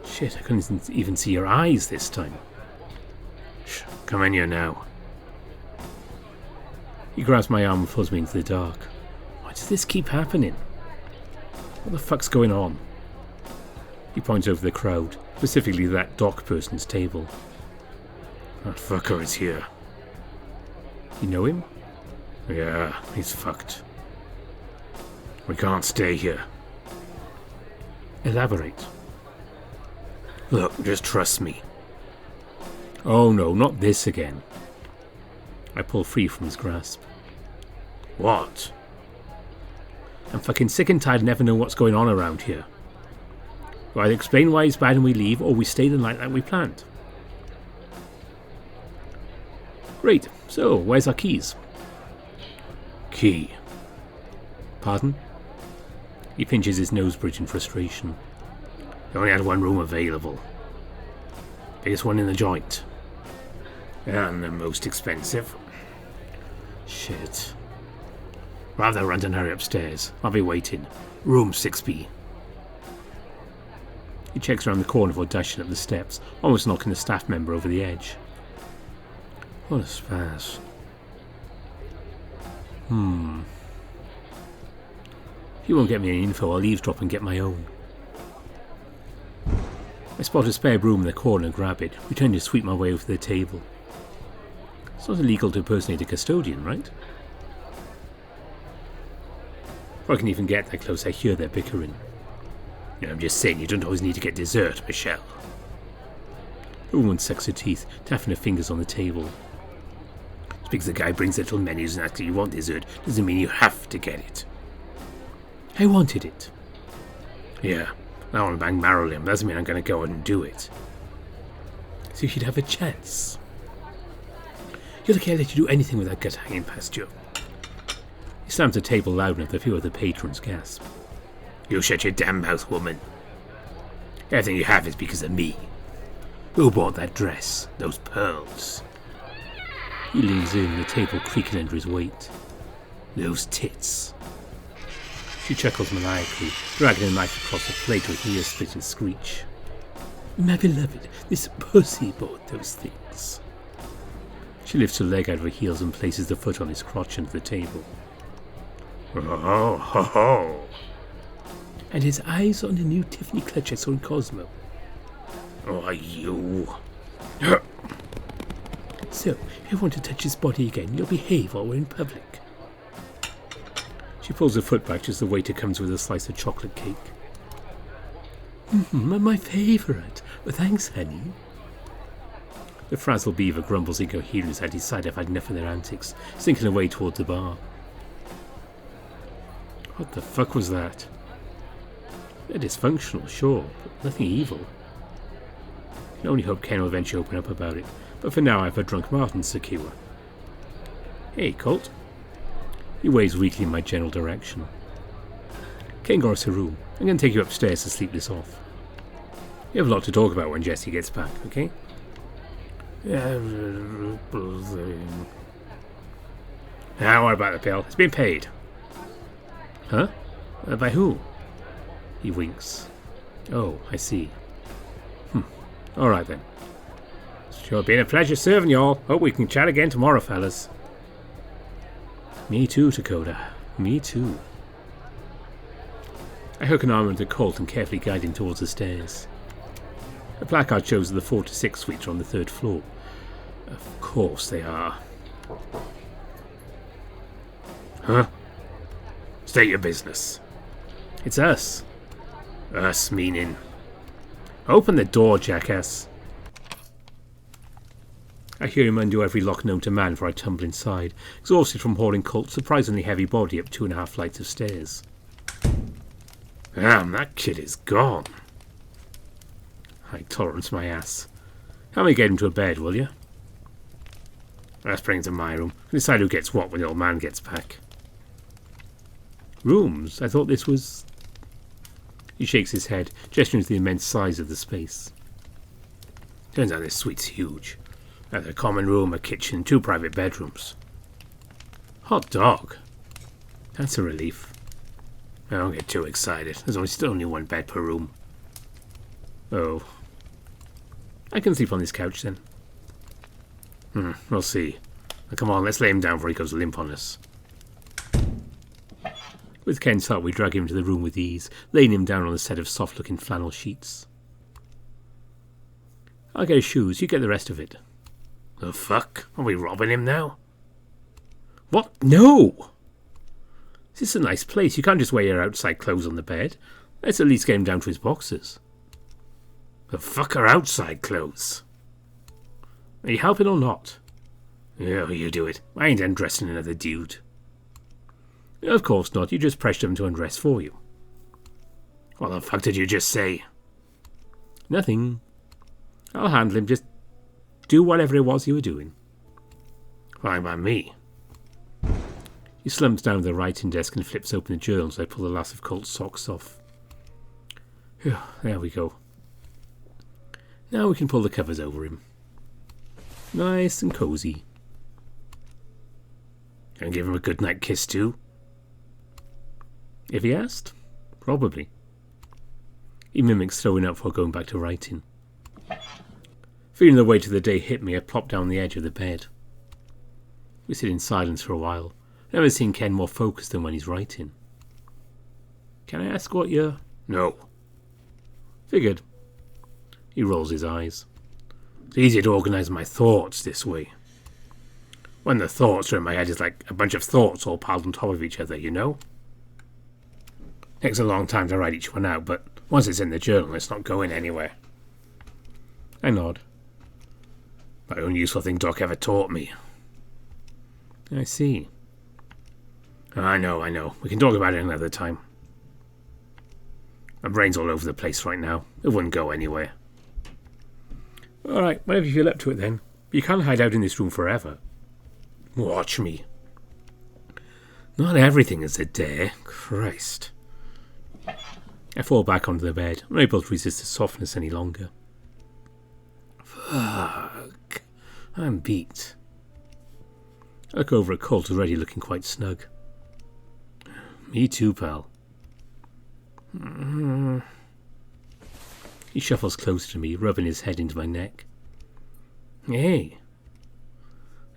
S1: Shit, I couldn't even see your eyes this time. Shh, come in here now. He grabs my arm and pulls me into the dark. Why does this keep happening? What the fuck's going on? He points over the crowd, specifically that dock person's table. That fucker is here. You know him? Yeah, he's fucked. We can't stay here. Elaborate. Look, just trust me. Oh no, not this again. I pull free from his grasp. What? I'm fucking sick and tired and never know what's going on around here. We either explain why it's bad and we leave, or we stay the night like we planned. Great, so where's our keys? Key. Pardon? He pinches his nose bridge in frustration. They only had one room available. Biggest one in the joint. And the most expensive. Shit. Rather run and hurry upstairs. I'll be waiting. Room 6B. He checks around the corner before dashing up the steps, almost knocking the staff member over the edge. What a spaz. If you won't get me any info, I'll eavesdrop and get my own. I spot a spare broom in the corner and grab it, returning to sweep my way over to the table. It's not illegal to impersonate a custodian, right? Before I can even get that close, I hear their bickering. You know, I'm just saying you don't always need to get dessert, Michelle. The woman sucks her teeth, tapping her fingers on the table. Just because the guy brings little menus and asks if you want dessert doesn't mean you have to get it. I wanted it. Yeah, I want to bang Marilyn, doesn't mean I'm going to go and do it. So you'd have a chance. You're lucky I let you do anything with that gut hanging past you. He slams the table loud enough that a few other patrons gasp. You shut your damn mouth, woman. Everything you have is because of me. Who bought that dress? Those pearls? He leans in, the table creaking under his weight. Those tits. She chuckles maniacally, dragging a knife across the plate with an ear-splitting screech. My beloved, this pussy bought those things. She lifts her leg out of her heels and places the foot on his crotch under the table. Oh, ho, ho. And his eyes on the new Tiffany clutch I saw in Cosmo. Oh, you. So, if you want to touch his body again, you'll behave while we're in public. She pulls her foot back just as the waiter comes with a slice of chocolate cake. My favourite. Well, thanks, honey. The frazzled beaver grumbles incoherently as I decide I've had enough of their antics, sinking away towards the bar. What the fuck was that? They're dysfunctional, sure, but nothing evil. I can only hope Ken will eventually open up about it, but for now I've a drunk Martin secure. Hey, Colt. He waves weakly in my general direction. Ken got us a room. I'm going to take you upstairs to sleep this off. We have a lot to talk about when Jesse gets back, okay? Now what about the bill? It's been paid. Huh? By who? He winks. Oh, I see. Alright then. Sure been a pleasure serving y'all. Hope we can chat again tomorrow, fellas. Me too, Dakota. Me too. I hook an arm around the colt and carefully guide him towards the stairs. The placard shows that the 4 to 6 suites are on the 3rd floor. Of course they are. Huh? State your business. It's us. Us meaning? Open the door, jackass. I hear him undo every lock known to man before I tumble inside, exhausted from hauling Colt's surprisingly heavy body up 2.5 flights of stairs. Damn, that kid is gone. I tolerance my ass. Help me get him to a bed, will you? Let's bring him to my room and decide who gets what when the old man gets back. Rooms? I thought this was... He shakes his head, gesturing to the immense size of the space. Turns out this suite's huge. There's a common room, a kitchen, 2 private bedrooms. Hot dog. That's a relief. I don't get too excited. There's still only 1 bed per room. Oh. I can sleep on this couch then. We'll see. Now, come on, let's lay him down before he goes limp on us. With Ken's help, we drag him to the room with ease, laying him down on a set of soft-looking flannel sheets. I'll get his shoes, you get the rest of it. The fuck? Are we robbing him now? What? No! This is a nice place. You can't just wear your outside clothes on the bed. Let's at least get him down to his boxers. The fuck are outside clothes? Are you helping or not? Yeah, you do it. I ain't undressing another dude. Of course not. You just pressured him to undress for you. What the fuck did you just say? Nothing. I'll handle him. Just do whatever it was you were doing. Fine by me. He slumps down to the writing desk and flips open the journal as I pull the last of Colt's socks off. Whew, there we go. Now we can pull the covers over him. Nice and cosy. And give him a good night kiss too? If he asked? Probably. He mimics throwing up before going back to writing. Feeling the weight of the day hit me, I plop down the edge of the bed. We sit in silence for a while. Never seen Ken more focused than when he's writing. Can I ask what you're... No. Figured. He rolls his eyes. It's easier to organise my thoughts this way. When the thoughts are in my head, it's like a bunch of thoughts all piled on top of each other, you know? Takes a long time to write each one out, but once it's in the journal, it's not going anywhere. I nod. My only useful thing Doc ever taught me. I see. I know. We can talk about it another time. My brain's all over the place right now. It wouldn't go anywhere. Alright, whenever you feel up to it then. You can't hide out in this room forever. Watch me. Not everything is a dare. Christ. I fall back onto the bed, unable to resist the softness any longer. Fuck. I'm beat. I look over at Colt, already looking quite snug. Me too, pal. He shuffles closer to me, rubbing his head into my neck. Hey.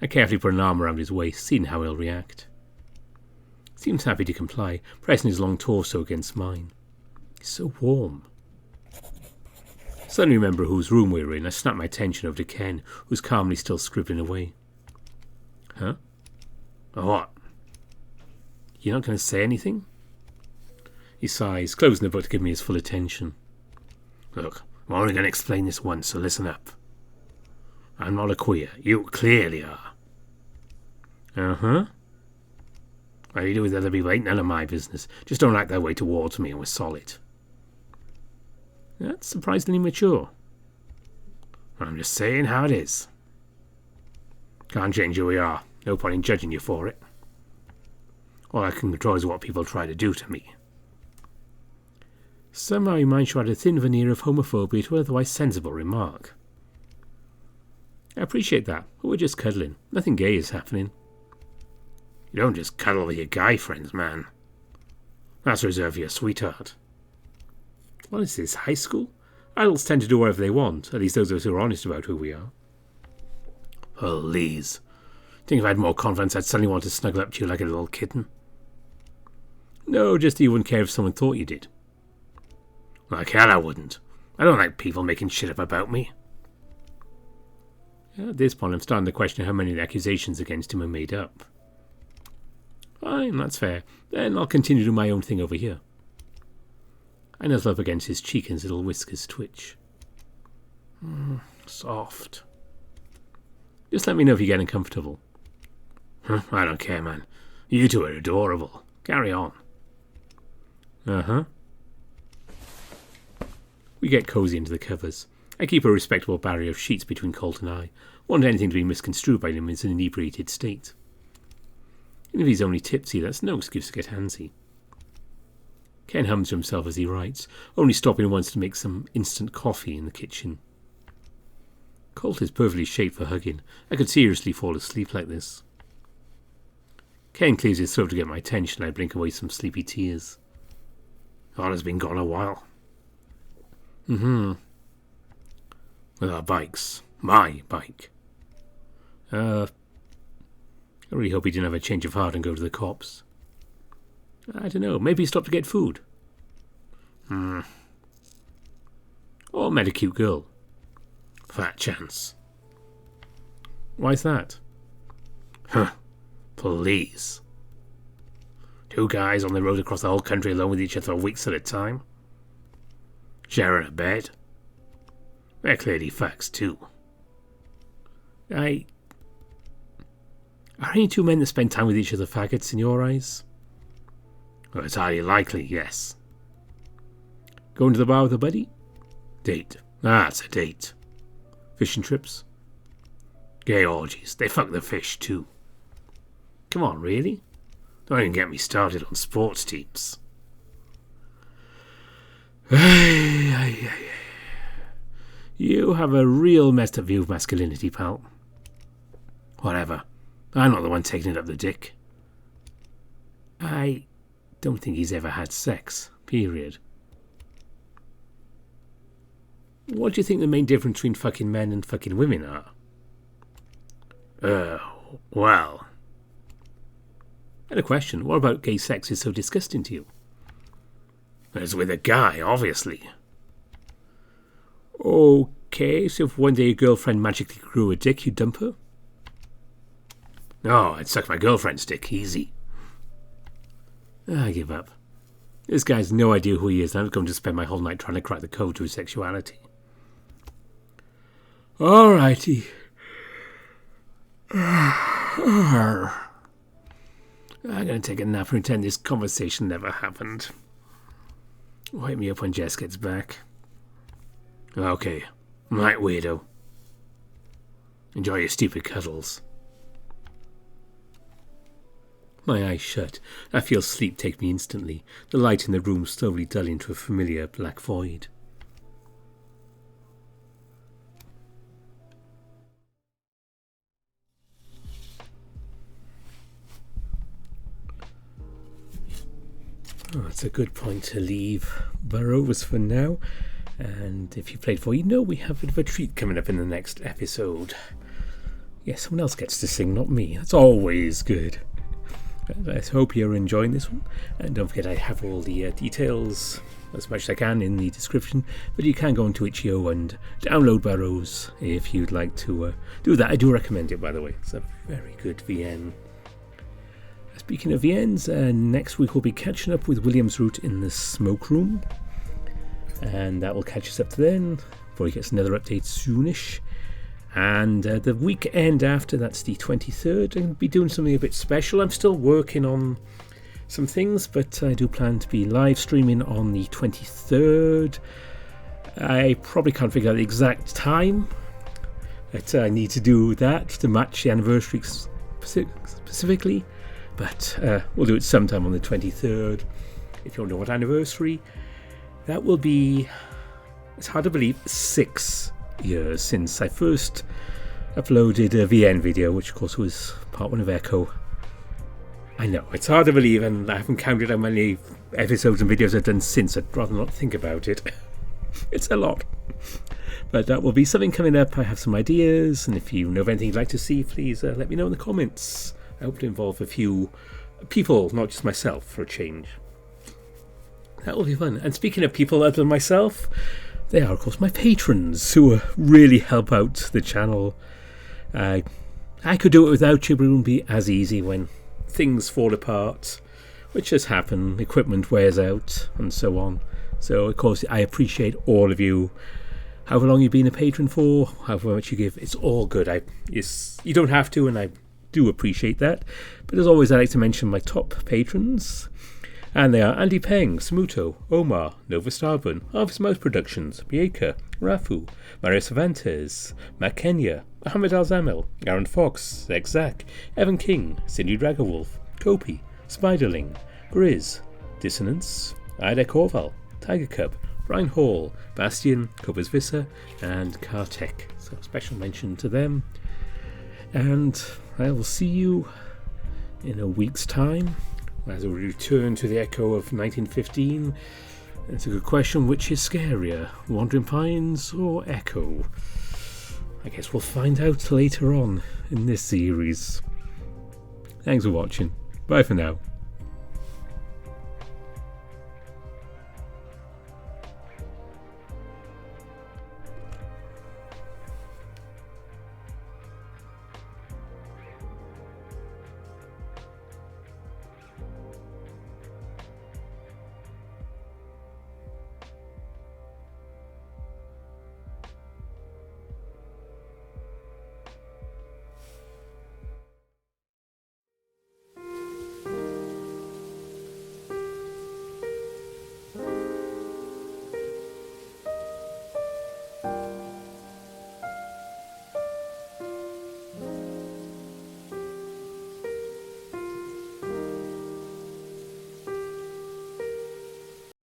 S1: I carefully put an arm around his waist, seeing how he'll react. He seems happy to comply, pressing his long torso against mine. He's so warm. Suddenly remember whose room we were in. I snap my attention over to Ken, who's calmly still scribbling away. Huh? What? You're not going to say anything? He sighs, closing the book to give me his full attention. Look, I'm only going to explain this once, so listen up. I'm not a queer. You clearly are. Uh-huh. What you do with other people ain't none of my business. Just don't act that way towards me and we're solid. That's surprisingly mature. I'm just saying how it is. Can't change who we are. No point in judging you for it. All I can control is what people try to do to me. Somehow you managed to add a thin veneer of homophobia to an otherwise sensible remark. I appreciate that, but we're just cuddling. Nothing gay is happening. You don't just cuddle with your guy friends, man. That's reserved for your sweetheart. What is this, high school? Adults tend to do whatever they want, at least those of us who are honest about who we are. Please. Think if I had more confidence I'd suddenly want to snuggle up to you like a little kitten? No, just that you wouldn't care if someone thought you did. Like hell I wouldn't. I don't like people making shit up about me. At this point, I'm starting to question how many of the accusations against him are made up. Fine, that's fair. Then I'll continue to do my own thing over here. I nuzzle up against his cheek and his little whiskers twitch. Soft. Just let me know if you're getting comfortable. I don't care, man. You two are adorable. Carry on. Uh-huh. We get cozy into the covers. I keep a respectable barrier of sheets between Colt and I. Want anything to be misconstrued by him in an inebriated state. And if he's only tipsy, that's no excuse to get handsy. Ken hums to himself as he writes, only stopping once to make some instant coffee in the kitchen. Colt is perfectly shaped for hugging. I could seriously fall asleep like this. Ken clears his throat to get my attention. I blink away some sleepy tears. Anna's been gone a while. With our bikes. My bike. I really hope he didn't have a change of heart and go to the cops. I don't know, maybe he stopped to get food. Or met a cute girl. Fat chance. Why's that? Please. Two guys on the road across the whole country alone with each other for weeks at a time. Sharing a bed. They're clearly facts too. Are any two men that spend time with each other faggots in your eyes? Well, it's highly likely, yes. Going to the bar with a buddy? Date. It's a date. Fishing trips? Gay orgies. They fuck the fish too. Come on, really? Don't even get me started on sports teams. You have a real messed up view of masculinity, pal. Whatever. I'm not the one taking it up the dick. I don't think he's ever had sex, period. What do you think the main difference between fucking men and fucking women are? Well. And a question, what about gay sex is so disgusting to you? As with a guy, obviously. Okay, so if one day your girlfriend magically grew a dick, you'd dump her? No, I'd suck my girlfriend's dick, easy. I give up. This guy's no idea who he is, and I'm going to spend my whole night trying to crack the code to his sexuality. Alrighty. I'm going to take a nap and pretend this conversation never happened. Wake me up when Jess gets back. Okay. Night, weirdo. Enjoy your stupid cuddles. My eyes shut. I feel sleep take me instantly, the light in the room slowly dulling to a familiar black void. That's a good point to leave Burrows for now. And if you played for, you know we have a bit of a treat coming up in the next episode. Yeah, someone else gets to sing, not me. That's always good. I hope you're enjoying this one. And don't forget, I have all the details, as much as I can, in the description. But you can go onto itch.io and download Burrows if you'd like to do that. I do recommend it, by the way. It's a very good VN. Speaking of VNs, next week we'll be catching up with William's route in the smoke room. And that will catch us up to then. Probably gets another update soonish. And the weekend after, that's the 23rd, I'm going to be doing something a bit special. I'm still working on some things, but I do plan to be live streaming on the 23rd. I probably can't figure out the exact time, but I need to do that to match the anniversary specifically. But we'll do it sometime on the 23rd. If you don't know what anniversary, that will be, it's hard to believe, 6 years since I first uploaded a VN video, which of course was part 1 of Echo. I know, it's hard to believe, and I haven't counted how many episodes and videos I've done since. I'd rather not think about it. It's a lot. But that will be something coming up. I have some ideas, and if you know of anything you'd like to see, please let me know in the comments. I hope to involve a few people, not just myself, for a change. that will be fun. And speaking of people other than myself, they are, of course, my patrons who really help out the channel. I could do it without you, but it wouldn't be as easy when things fall apart, which has happened. Equipment wears out and so on. So, of course, I appreciate all of you. However long you've been a patron for, however much you give, it's all good. You don't have to, and I do appreciate that. But as always, I like to mention my top patrons. And they are Andy Peng, Smuto, Omar, Nova Starburn, Harvest Mouse Productions, Bieka, Rafu, Mario Cervantes, Matt Kenya, Ahmed Al-Zamel, Aaron Fox, Zach, Evan King, Cindy Dragowolf, Kopi, Spiderling, Grizz, Dissonance, Ida Korval, Tiger Cub, Brian Hall, Bastian, Cobus Visser, and Kartek. So special mention to them. And I will see you in a week's time as we return to the echo of 1915. It's a good question, which is scarier, Wandering Pines or Echo? I guess we'll find out later on in this series. Thanks for watching. Bye for now.